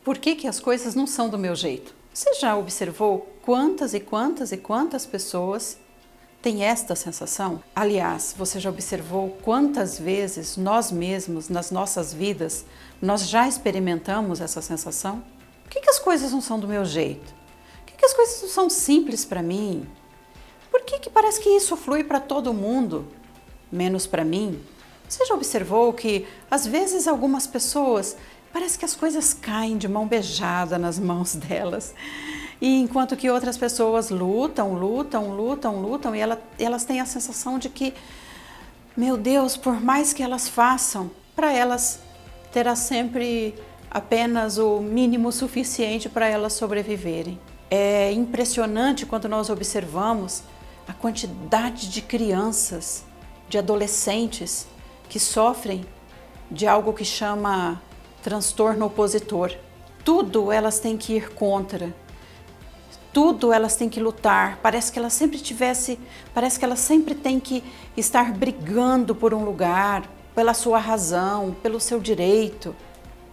Por que que as coisas não são do meu jeito? Você já observou quantas e quantas e quantas pessoas têm esta sensação? Aliás, você já observou quantas vezes nós mesmos, nas nossas vidas, nós já experimentamos essa sensação? Por que que as coisas não são do meu jeito? Por que que as coisas não são simples para mim? Por que que parece que isso flui para todo mundo, menos para mim? Você já observou que, às vezes, algumas pessoas, parece que as coisas caem de mão beijada nas mãos delas, e enquanto que outras pessoas lutam e elas têm a sensação de que, meu Deus, por mais que elas façam, para elas terá sempre apenas o mínimo suficiente para elas sobreviverem. É impressionante quando nós observamos a quantidade de crianças, de adolescentes que sofrem de algo que chama transtorno opositor. Tudo elas têm que ir contra, tudo elas têm que lutar. Parece que elas sempre têm que estar brigando por um lugar, pela sua razão, pelo seu direito.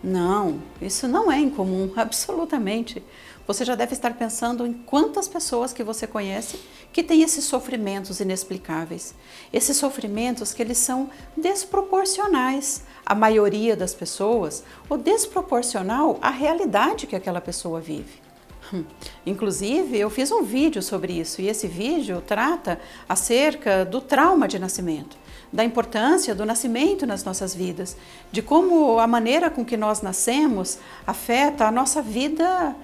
Não, isso não é incomum, absolutamente. Você já deve estar pensando em quantas pessoas que você conhece que têm esses sofrimentos inexplicáveis. Esses sofrimentos que eles são desproporcionais à maioria das pessoas ou desproporcional à realidade que aquela pessoa vive. Inclusive, eu fiz um vídeo sobre isso e esse vídeo trata acerca do trauma de nascimento, da importância do nascimento nas nossas vidas, de como a maneira com que nós nascemos afeta a nossa vida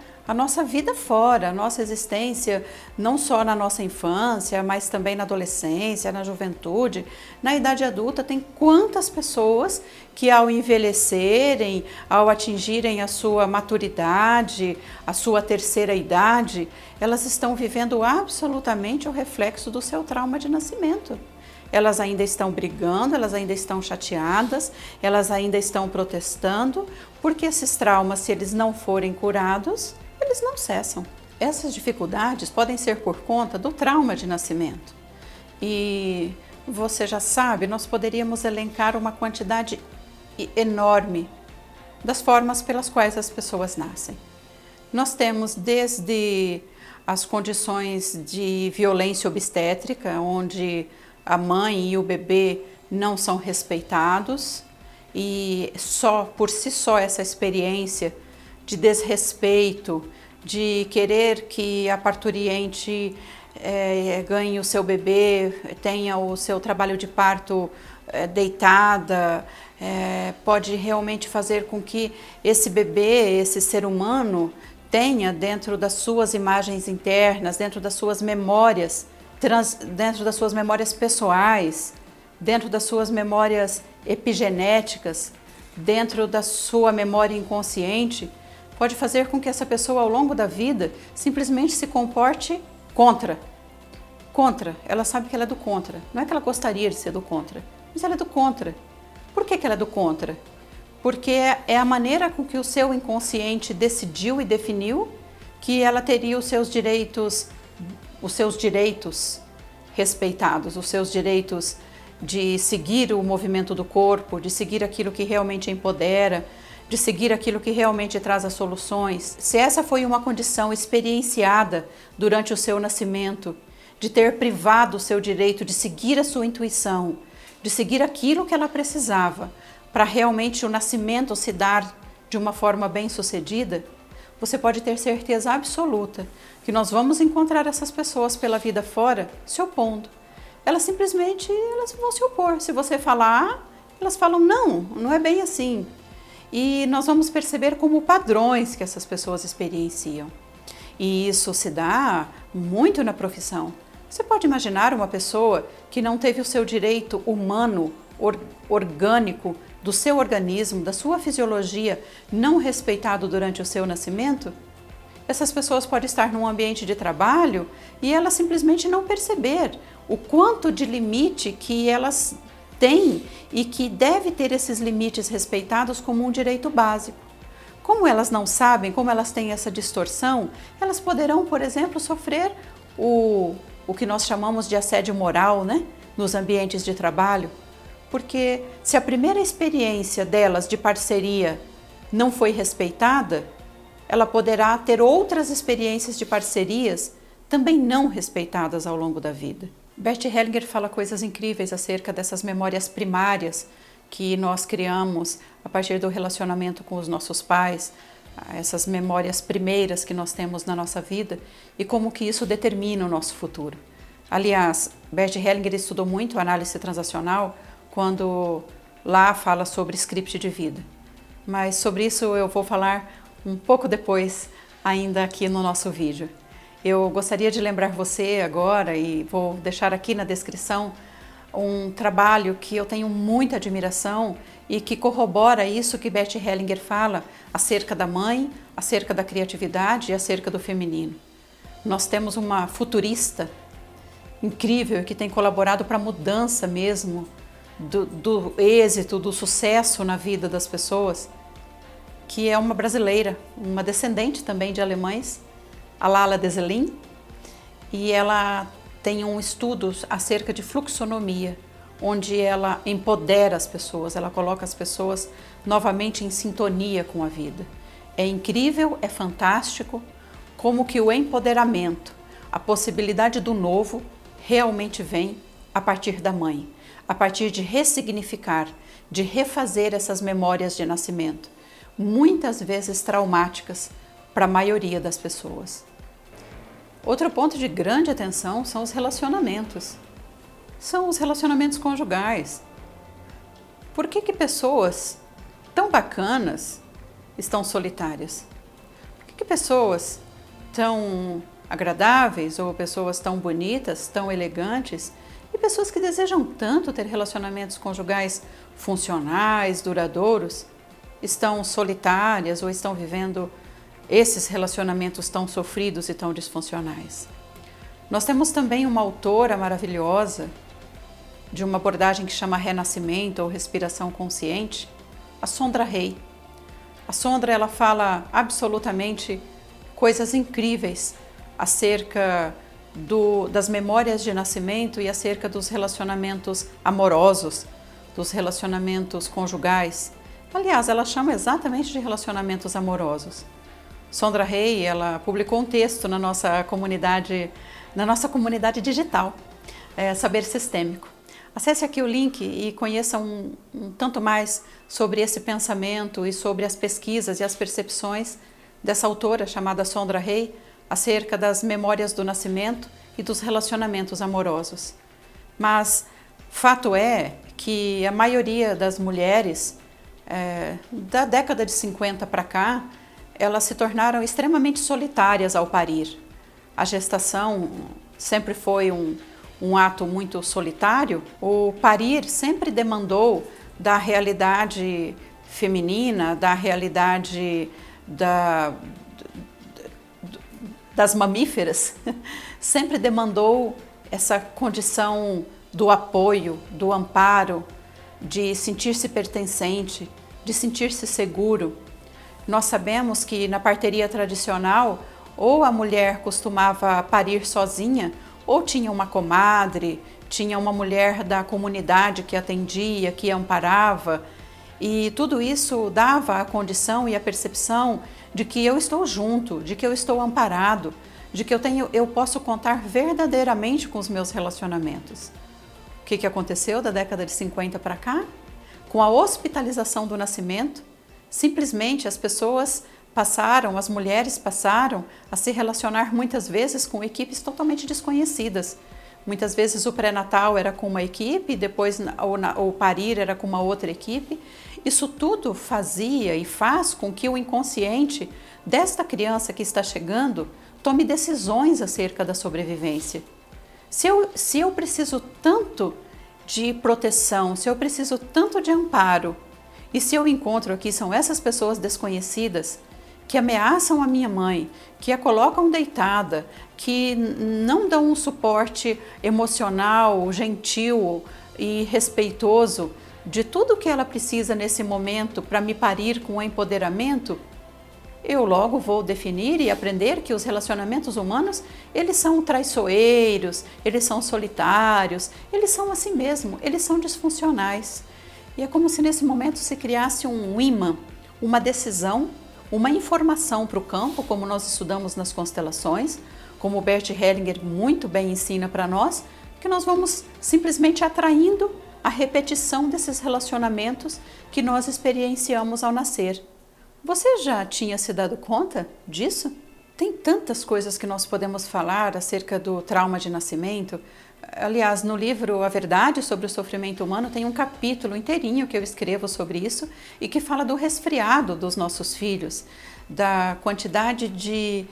fora, a nossa existência, não só na nossa infância, mas também na adolescência, na juventude, na idade adulta. Tem quantas pessoas que ao envelhecerem, ao atingirem a sua maturidade, a sua terceira idade, elas estão vivendo absolutamente o reflexo do seu trauma de nascimento. Elas ainda estão brigando, elas ainda estão chateadas, elas ainda estão protestando, porque esses traumas, se eles não forem curados, eles não cessam. Essas dificuldades podem ser por conta do trauma de nascimento. E você já sabe, nós poderíamos elencar uma quantidade enorme das formas pelas quais as pessoas nascem. Nós temos desde as condições de violência obstétrica, onde a mãe e o bebê não são respeitados, e por si só essa experiência de desrespeito, de querer que a parturiente ganhe o seu bebê, tenha o seu trabalho de parto deitada, pode realmente fazer com que esse bebê, esse ser humano, tenha dentro das suas imagens internas, dentro das suas memórias, dentro das suas memórias pessoais, dentro das suas memórias epigenéticas, dentro da sua memória inconsciente, pode fazer com que essa pessoa ao longo da vida simplesmente se comporte contra. Ela sabe que ela é do contra. Não é que ela gostaria de ser do contra, mas ela é do contra. Por que ela é do contra? Porque é a maneira com que o seu inconsciente decidiu e definiu que ela teria os seus direitos respeitados, os seus direitos de seguir o movimento do corpo, de seguir aquilo que realmente empodera, de seguir aquilo que realmente traz as soluções. Se essa foi uma condição experienciada durante o seu nascimento, de ter privado o seu direito de seguir a sua intuição, de seguir aquilo que ela precisava para realmente o nascimento se dar de uma forma bem-sucedida, você pode ter certeza absoluta que nós vamos encontrar essas pessoas pela vida fora se opondo. Elas vão se opor. Se você falar A, elas falam não, não é bem assim. E nós vamos perceber como padrões que essas pessoas experienciam. E isso se dá muito na profissão. Você pode imaginar uma pessoa que não teve o seu direito humano, orgânico, do seu organismo, da sua fisiologia, não respeitado durante o seu nascimento? Essas pessoas podem estar num ambiente de trabalho e elas simplesmente não perceber o quanto de limite que elas têm e que deve ter esses limites respeitados como um direito básico. Como elas não sabem, como elas têm essa distorção, elas poderão, por exemplo, sofrer o que nós chamamos de assédio moral, né, nos ambientes de trabalho. Porque se a primeira experiência delas de parceria não foi respeitada, ela poderá ter outras experiências de parcerias também não respeitadas ao longo da vida. Bert Hellinger fala coisas incríveis acerca dessas memórias primárias que nós criamos a partir do relacionamento com os nossos pais, essas memórias primeiras que nós temos na nossa vida e como que isso determina o nosso futuro. Aliás, Bert Hellinger estudou muito a análise transacional quando lá fala sobre script de vida. Mas sobre isso eu vou falar um pouco depois, ainda aqui no nosso vídeo. Eu gostaria de lembrar você agora, e vou deixar aqui na descrição, um trabalho que eu tenho muita admiração e que corrobora isso que Bert Hellinger fala acerca da mãe, acerca da criatividade e acerca do feminino. Nós temos uma futurista incrível que tem colaborado para a mudança mesmo do êxito, do sucesso na vida das pessoas, que é uma brasileira, uma descendente também de alemães, a Lala Deselin, e ela tem um estudo acerca de fluxonomia, onde ela empodera as pessoas, ela coloca as pessoas novamente em sintonia com a vida. É incrível, é fantástico, como que o empoderamento, a possibilidade do novo, realmente vem a partir da mãe, a partir de ressignificar, de refazer essas memórias de nascimento, muitas vezes traumáticas para a maioria das pessoas. Outro ponto de grande atenção são os relacionamentos. São os relacionamentos conjugais. Por que pessoas tão bacanas estão solitárias? Por que pessoas tão agradáveis ou pessoas tão bonitas, tão elegantes e pessoas que desejam tanto ter relacionamentos conjugais funcionais, duradouros, estão solitárias ou estão vivendo esses relacionamentos tão sofridos e tão disfuncionais? Nós temos também uma autora maravilhosa de uma abordagem que chama Renascimento ou Respiração Consciente, a Sondra Rey. A Sondra, ela fala absolutamente coisas incríveis acerca das memórias de nascimento e acerca dos relacionamentos amorosos, dos relacionamentos conjugais. Aliás, ela chama exatamente de relacionamentos amorosos. Sondra Rey, ela publicou um texto na nossa comunidade digital, Saber Sistêmico. Acesse aqui o link e conheça um tanto mais sobre esse pensamento e sobre as pesquisas e as percepções dessa autora chamada Sondra Rey acerca das memórias do nascimento e dos relacionamentos amorosos. Mas fato é que a maioria das mulheres da década de 50 para cá, elas se tornaram extremamente solitárias ao parir. A gestação sempre foi um ato muito solitário. O parir sempre demandou da realidade feminina, da realidade das mamíferas, sempre demandou essa condição do apoio, do amparo, de sentir-se pertencente, de sentir-se seguro. Nós sabemos que na parteria tradicional, ou a mulher costumava parir sozinha, ou tinha uma comadre, tinha uma mulher da comunidade que atendia, que amparava, e tudo isso dava a condição e a percepção de que eu estou junto, de que eu estou amparado, de que eu posso contar verdadeiramente com os meus relacionamentos. O que aconteceu da década de 50 para cá? Com a hospitalização do nascimento, simplesmente as mulheres passaram a se relacionar muitas vezes com equipes totalmente desconhecidas. Muitas vezes o pré-natal era com uma equipe, depois o parir era com uma outra equipe. Isso tudo fazia e faz com que o inconsciente desta criança que está chegando tome decisões acerca da sobrevivência. Se eu preciso tanto de proteção, se eu preciso tanto de amparo, e se eu encontro aqui são essas pessoas desconhecidas que ameaçam a minha mãe, que a colocam deitada, que não dão um suporte emocional, gentil e respeitoso de tudo que ela precisa nesse momento para me parir com o empoderamento, eu logo vou definir e aprender que os relacionamentos humanos, eles são traiçoeiros, eles são solitários, eles são assim mesmo, eles são disfuncionais. E é como se nesse momento se criasse um imã, uma decisão, uma informação para o campo, como nós estudamos nas constelações, como o Bert Hellinger muito bem ensina para nós, que nós vamos simplesmente atraindo a repetição desses relacionamentos que nós experienciamos ao nascer. Você já tinha se dado conta disso? Tem tantas coisas que nós podemos falar acerca do trauma de nascimento. Aliás, no livro A Verdade sobre o Sofrimento Humano tem um capítulo inteirinho que eu escrevo sobre isso e que fala do resfriado dos nossos filhos, da quantidade de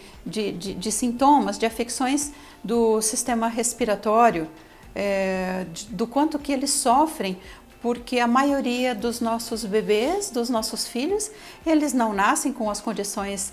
sintomas, de afecções do sistema respiratório, do quanto que eles sofrem, porque a maioria dos nossos bebês, dos nossos filhos, eles não nascem com as condições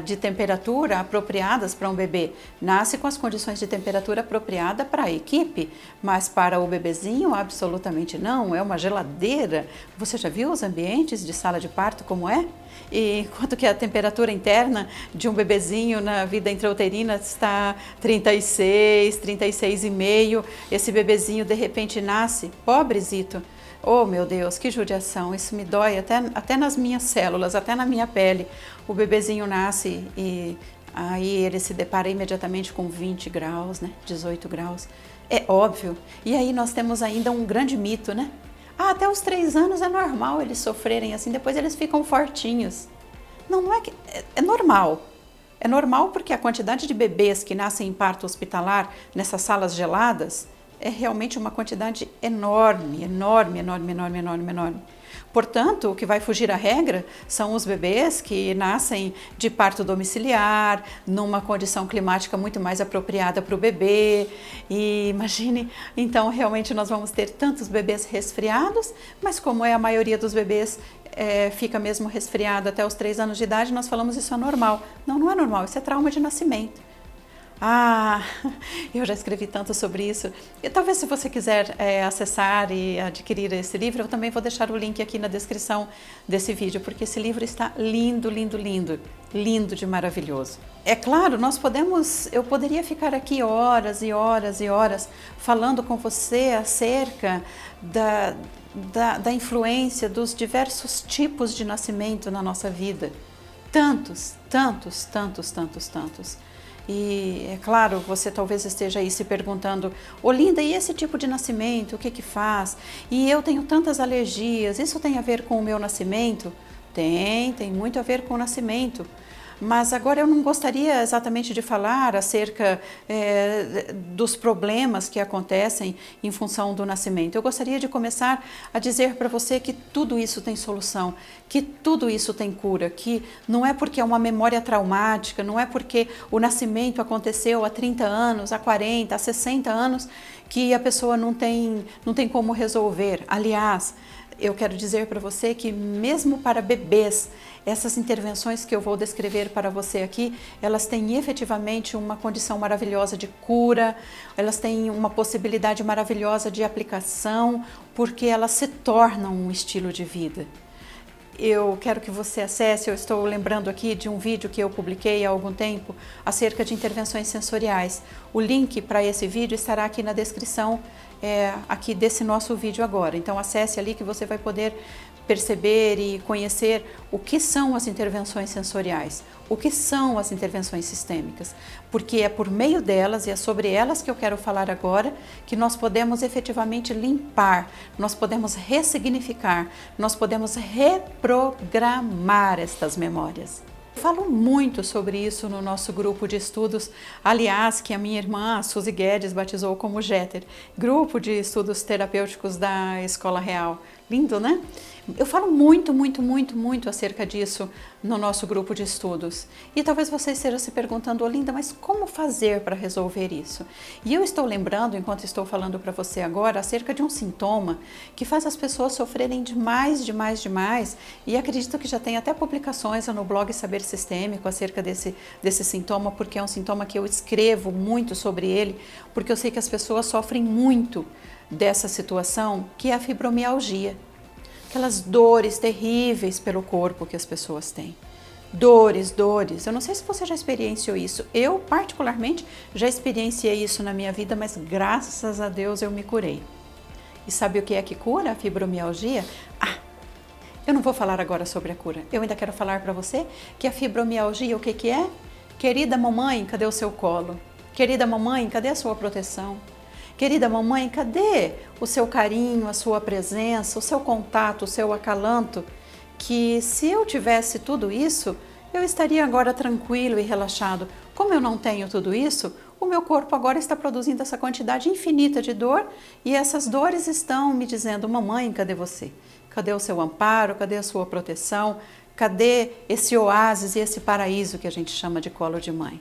de temperatura apropriadas para um bebê. Nasce com as condições de temperatura apropriada para a equipe, mas para o bebezinho absolutamente não, é uma geladeira. Você já viu os ambientes de sala de parto como é? E quanto que a temperatura interna de um bebezinho na vida intrauterina está 36, 36,5. Esse bebezinho de repente nasce, pobrezito. Oh meu Deus, que judiação, isso me dói até nas minhas células, até na minha pele. O bebezinho nasce e aí ele se depara imediatamente com 20 graus, né? 18 graus. É óbvio. E aí nós temos ainda um grande mito, né? Até os 3 anos é normal eles sofrerem assim, depois eles ficam fortinhos. Não é que... É normal. É normal porque a quantidade de bebês que nascem em parto hospitalar nessas salas geladas é realmente uma quantidade enorme, enorme, enorme, enorme, enorme, enorme. Portanto, o que vai fugir à regra são os bebês que nascem de parto domiciliar, numa condição climática muito mais apropriada para o bebê. E imagine, então realmente nós vamos ter tantos bebês resfriados, mas como é a maioria dos bebês fica mesmo resfriado até os 3 anos de idade, nós falamos isso é normal. Não, não é normal, isso é trauma de nascimento. Ah, eu já escrevi tanto sobre isso. E talvez se você quiser acessar e adquirir esse livro, eu também vou deixar o link aqui na descrição desse vídeo, porque esse livro está lindo, lindo, lindo, lindo de maravilhoso. É claro, eu poderia ficar aqui horas e horas e horas falando com você acerca da influência dos diversos tipos de nascimento na nossa vida. Tantos, tantos, tantos, tantos, tantos. E é claro, você talvez esteja aí se perguntando, Olinda, e esse tipo de nascimento, o que que faz? E eu tenho tantas alergias, isso tem a ver com o meu nascimento? Tem muito a ver com o nascimento. Mas agora eu não gostaria exatamente de falar acerca dos problemas que acontecem em função do nascimento. Eu gostaria de começar a dizer para você que tudo isso tem solução, que tudo isso tem cura, que não é porque é uma memória traumática, não é porque o nascimento aconteceu há 30 anos, há 40, há 60 anos, que a pessoa não tem como resolver. Aliás, eu quero dizer para você que mesmo para bebês, essas intervenções que eu vou descrever para você aqui, elas têm efetivamente uma condição maravilhosa de cura, elas têm uma possibilidade maravilhosa de aplicação, porque elas se tornam um estilo de vida. Eu quero que você acesse, eu estou lembrando aqui de um vídeo que eu publiquei há algum tempo acerca de intervenções sensoriais. O link para esse vídeo estará aqui na descrição aqui desse nosso vídeo agora. Então acesse ali que você vai poder perceber e conhecer o que são as intervenções sensoriais, o que são as intervenções sistêmicas, porque é por meio delas e é sobre elas que eu quero falar agora que nós podemos efetivamente limpar, nós podemos ressignificar, nós podemos reprogramar estas memórias. Eu falo muito sobre isso no nosso grupo de estudos, aliás, que a minha irmã, a Suzy Guedes, batizou como Jeter, Grupo de Estudos Terapêuticos da Escola Real. Lindo, né? Eu falo muito, muito, muito, muito acerca disso no nosso grupo de estudos. E talvez você esteja se perguntando, Olinda, mas como fazer para resolver isso? E eu estou lembrando, enquanto estou falando para você agora, acerca de um sintoma que faz as pessoas sofrerem demais, demais, demais. E acredito que já tem até publicações no blog Saber Sistêmico acerca desse sintoma, porque é um sintoma que eu escrevo muito sobre ele, porque eu sei que as pessoas sofrem muito dessa situação, que é a fibromialgia. Aquelas dores terríveis pelo corpo que as pessoas têm. Dores, dores. Eu não sei se você já experienciou isso. Eu, particularmente, já experienciei isso na minha vida, mas graças a Deus eu me curei. E sabe o que é que cura a fibromialgia? Eu não vou falar agora sobre a cura. Eu ainda quero falar para você que a fibromialgia, o que que é? Querida mamãe, cadê o seu colo? Querida mamãe, cadê a sua proteção? Querida mamãe, cadê o seu carinho, a sua presença, o seu contato, o seu acalanto? Que se eu tivesse tudo isso, eu estaria agora tranquilo e relaxado. Como eu não tenho tudo isso, o meu corpo agora está produzindo essa quantidade infinita de dor e essas dores estão me dizendo: mamãe, cadê você? Cadê o seu amparo? Cadê a sua proteção? Cadê esse oásis e esse paraíso que a gente chama de colo de mãe?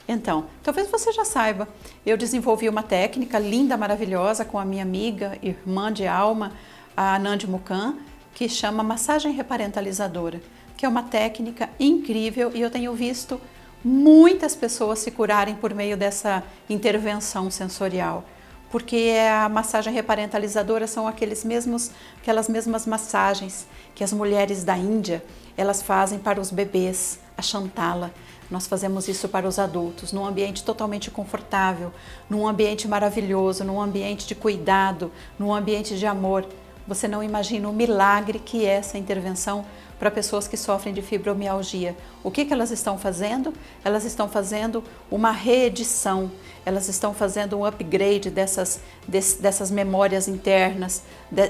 Então, talvez você já saiba, eu desenvolvi uma técnica linda, maravilhosa com a minha amiga, irmã de alma, a Nandi Mukan, que chama massagem reparentalizadora, que é uma técnica incrível e eu tenho visto muitas pessoas se curarem por meio dessa intervenção sensorial. Porque a massagem reparentalizadora são aquelas mesmas massagens que as mulheres da Índia, elas fazem para os bebês, a Chantala. Nós fazemos isso para os adultos, num ambiente totalmente confortável, num ambiente maravilhoso, num ambiente de cuidado, num ambiente de amor. Você não imagina o milagre que é essa intervenção para pessoas que sofrem de fibromialgia. O que elas estão fazendo? Elas estão fazendo uma reedição, elas estão fazendo um upgrade dessas memórias internas,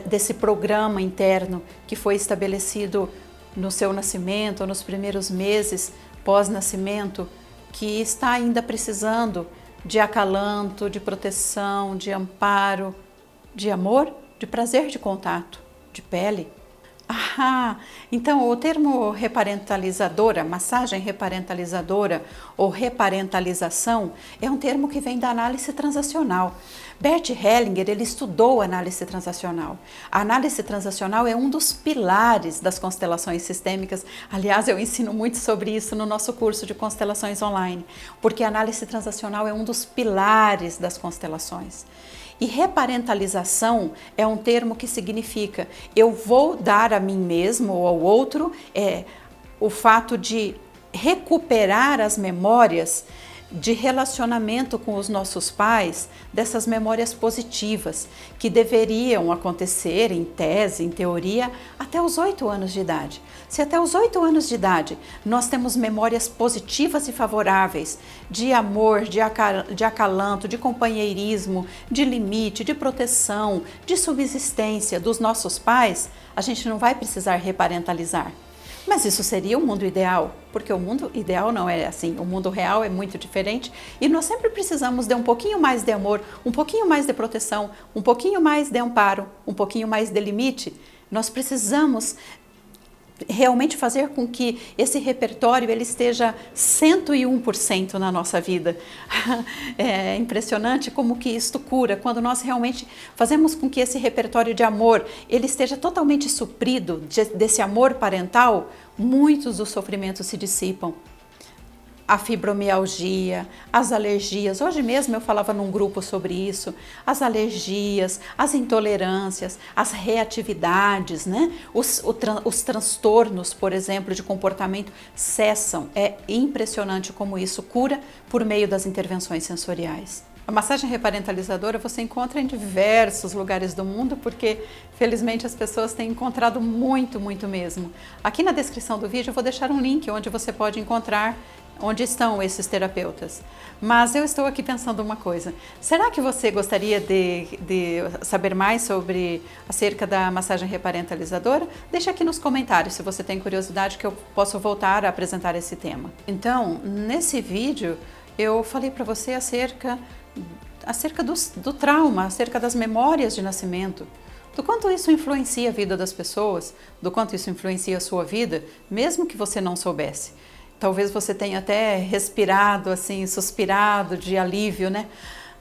desse programa interno que foi estabelecido no seu nascimento, ou nos primeiros meses pós-nascimento, que está ainda precisando de acalanto, de proteção, de amparo, de amor, de prazer de contato, de pele. Então o termo reparentalizadora, massagem reparentalizadora ou reparentalização é um termo que vem da análise transacional. Bert Hellinger, ele estudou análise transacional. A análise transacional é um dos pilares das constelações sistêmicas. Aliás, eu ensino muito sobre isso no nosso curso de constelações online, porque a análise transacional é um dos pilares das constelações. E reparentalização é um termo que significa eu vou dar a mim mesmo ou ao outro o fato de recuperar as memórias de relacionamento com os nossos pais, dessas memórias positivas que deveriam acontecer em tese, em teoria, até os 8 anos de idade. Se até os 8 anos de idade nós temos memórias positivas e favoráveis de amor, de acalanto, de companheirismo, de limite, de proteção, de subsistência dos nossos pais, a gente não vai precisar reparentalizar. Mas isso seria o mundo ideal, porque o mundo ideal não é assim, o mundo real é muito diferente e nós sempre precisamos de um pouquinho mais de amor, um pouquinho mais de proteção, um pouquinho mais de amparo, um pouquinho mais de limite. Nós precisamos realmente fazer com que esse repertório ele esteja 101% na nossa vida. É impressionante como que isto cura, quando nós realmente fazemos com que esse repertório de amor ele esteja totalmente suprido desse amor parental, muitos dos sofrimentos se dissipam. A fibromialgia, as alergias, hoje mesmo eu falava num grupo sobre isso, as alergias, as intolerâncias, as reatividades, né? Os transtornos, por exemplo, de comportamento cessam. É impressionante como isso cura por meio das intervenções sensoriais. A massagem reparentalizadora você encontra em diversos lugares do mundo, porque felizmente as pessoas têm encontrado muito mesmo. Aqui na descrição do vídeo eu vou deixar um link onde você pode encontrar onde estão esses terapeutas. Mas eu estou aqui pensando uma coisa. Será que você gostaria de saber mais acerca da massagem reparentalizadora? Deixa aqui nos comentários se você tem curiosidade, que eu posso voltar a apresentar esse tema. Então, nesse vídeo eu falei para você acerca do trauma, acerca das memórias de nascimento, do quanto isso influencia a vida das pessoas, do quanto isso influencia a sua vida, mesmo que você não soubesse. Talvez você tenha até respirado, assim, suspirado de alívio, né?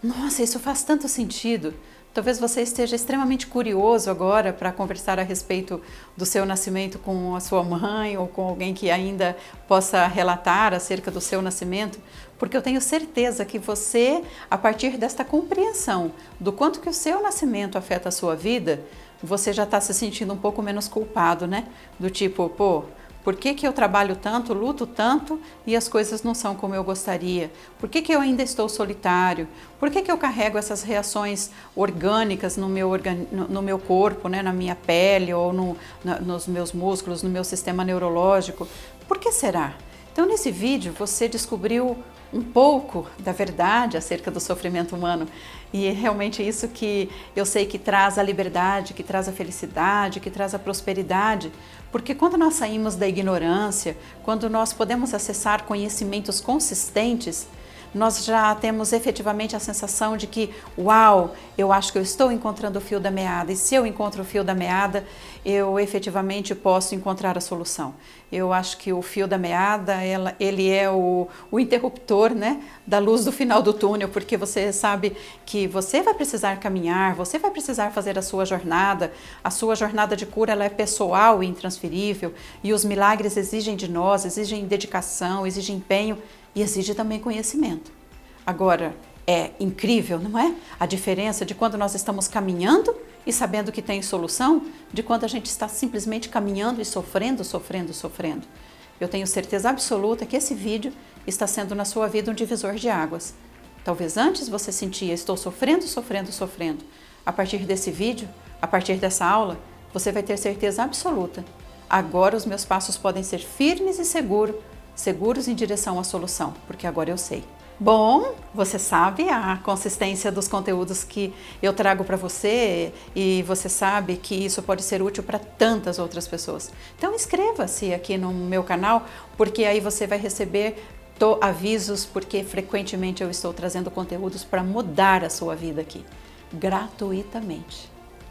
Nossa, isso faz tanto sentido. Talvez você esteja extremamente curioso agora para conversar a respeito do seu nascimento com a sua mãe ou com alguém que ainda possa relatar acerca do seu nascimento, porque eu tenho certeza que você, a partir desta compreensão do quanto que o seu nascimento afeta a sua vida, você já está se sentindo um pouco menos culpado, né? Do tipo, pô, Por que que eu trabalho tanto, luto tanto e as coisas não são como eu gostaria? Por que que eu ainda estou solitário? Por que que eu carrego essas reações orgânicas no meu corpo, né? Na minha pele ou nos meus músculos, no meu sistema neurológico? Por que será? Então, nesse vídeo, você descobriu um pouco da verdade acerca do sofrimento humano. E é realmente isso que eu sei que traz a liberdade, que traz a felicidade, que traz a prosperidade. Porque quando nós saímos da ignorância, quando nós podemos acessar conhecimentos consistentes, nós já temos efetivamente a sensação de que, uau, eu acho que eu estou encontrando o fio da meada, e se eu encontro o fio da meada, eu efetivamente posso encontrar a solução. Eu acho que o fio da meada, ele é o interruptor, né, da luz do final do túnel, porque você sabe que você vai precisar caminhar, você vai precisar fazer a sua jornada de cura ela é pessoal e intransferível, e os milagres exigem de nós, exigem dedicação, exigem empenho, e exige também conhecimento. Agora, é incrível, não é? A diferença de quando nós estamos caminhando e sabendo que tem solução, de quando a gente está simplesmente caminhando e sofrendo, sofrendo, sofrendo. Eu tenho certeza absoluta que esse vídeo está sendo na sua vida um divisor de águas. Talvez antes você sentia, estou sofrendo, sofrendo, sofrendo. A partir desse vídeo, a partir dessa aula, você vai ter certeza absoluta. Agora os meus passos podem ser firmes e seguros em direção à solução, porque agora eu sei. Bom, você sabe a consistência dos conteúdos que eu trago para você e você sabe que isso pode ser útil para tantas outras pessoas. Então inscreva-se aqui no meu canal, porque aí você vai receber avisos, porque frequentemente eu estou trazendo conteúdos para mudar a sua vida aqui, gratuitamente.